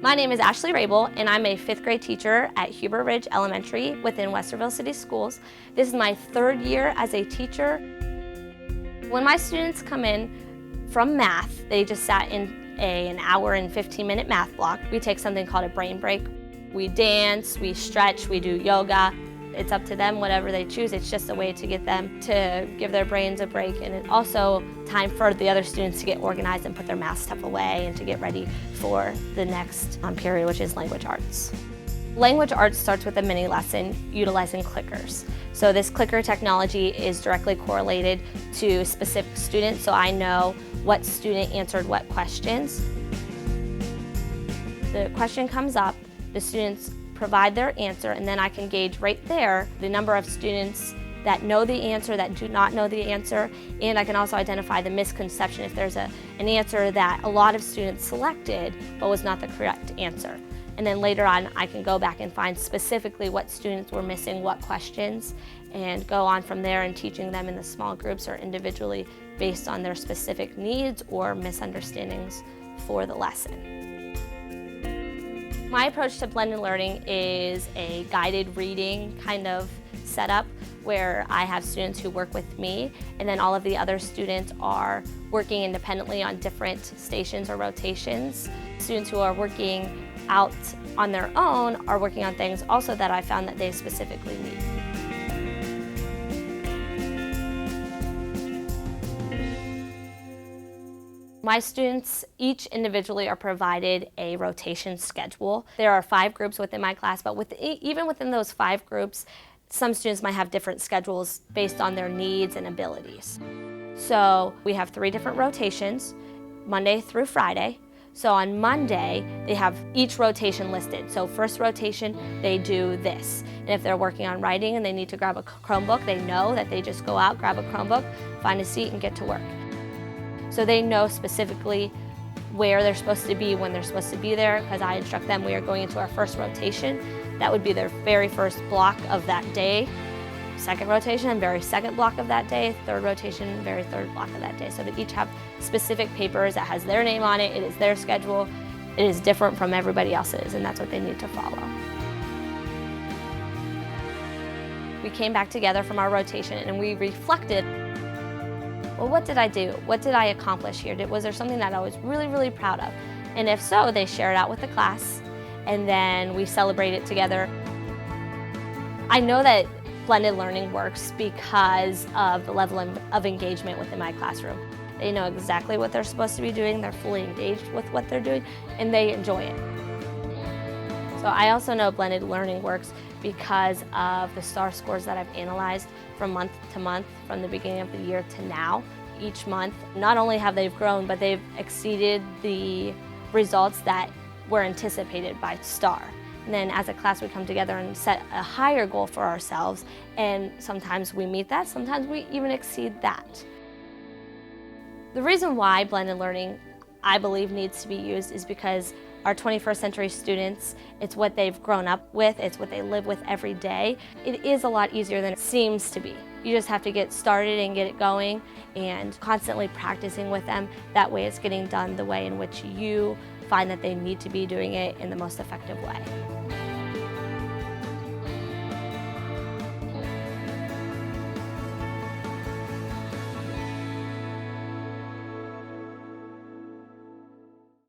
My name is Ashley Rable, and I'm a 5th grade teacher at Huber Ridge Elementary within Westerville City Schools. This is my 3rd year as a teacher. When my students come in from math, they just sat in an hour and 15-minute math block. We take something called a brain break. We dance, we stretch, we do yoga. It's up to them, whatever they choose. It's just a way to get them to give their brains a break, and it's also time for the other students to get organized and put their math stuff away and to get ready for the next period, which is language arts. Language arts starts with a mini lesson utilizing clickers. So this clicker technology is directly correlated to specific students, so I know what student answered what questions. The question comes up, the students provide their answer, and then I can gauge right there the number of students that know the answer, that do not know the answer, and I can also identify the misconception if there's an answer that a lot of students selected but was not the correct answer. And then later on I can go back and find specifically what students were missing what questions and go on from there and teaching them in the small groups or individually based on their specific needs or misunderstandings for the lesson. My approach to blended learning is a guided reading kind of setup where I have students who work with me, and then all of the other students are working independently on different stations or rotations. Students who are working out on their own are working on things also that I found that they specifically need. My students each individually are provided a rotation schedule. There are 5 groups within my class, but even within those 5 groups, some students might have different schedules based on their needs and abilities. So we have 3 different rotations, Monday through Friday. So on Monday, they have each rotation listed. So first rotation, they do this. And if they're working on writing and they need to grab a Chromebook, they know that they just go out, grab a Chromebook, find a seat, and get to work. So they know specifically where they're supposed to be, when they're supposed to be there, because I instruct them we are going into our first rotation. That would be their very first block of that day. Second rotation, very second block of that day. Third rotation, very third block of that day. So they each have specific papers that has their name on it. It is their schedule. It is different from everybody else's, and that's what they need to follow. We came back together from our rotation and we reflected. Well, what did I do? What did I accomplish here? Was there something that I was really, really proud of? And if so, they share it out with the class, and then we celebrate it together. I know that blended learning works because of the level of engagement within my classroom. They know exactly what they're supposed to be doing, they're fully engaged with what they're doing, and they enjoy it. So I also know blended learning works because of the STAR scores that I've analyzed from month to month, from the beginning of the year to now. Each month, not only have they grown, but they've exceeded the results that were anticipated by STAR. And then as a class, we come together and set a higher goal for ourselves, and sometimes we meet that, sometimes we even exceed that. The reason why blended learning, I believe, needs to be used is because our 21st century students, it's what they've grown up with, it's what they live with every day. It is a lot easier than it seems to be. You just have to get started and get it going and constantly practicing with them. That way it's getting done the way in which you find that they need to be doing it in the most effective way.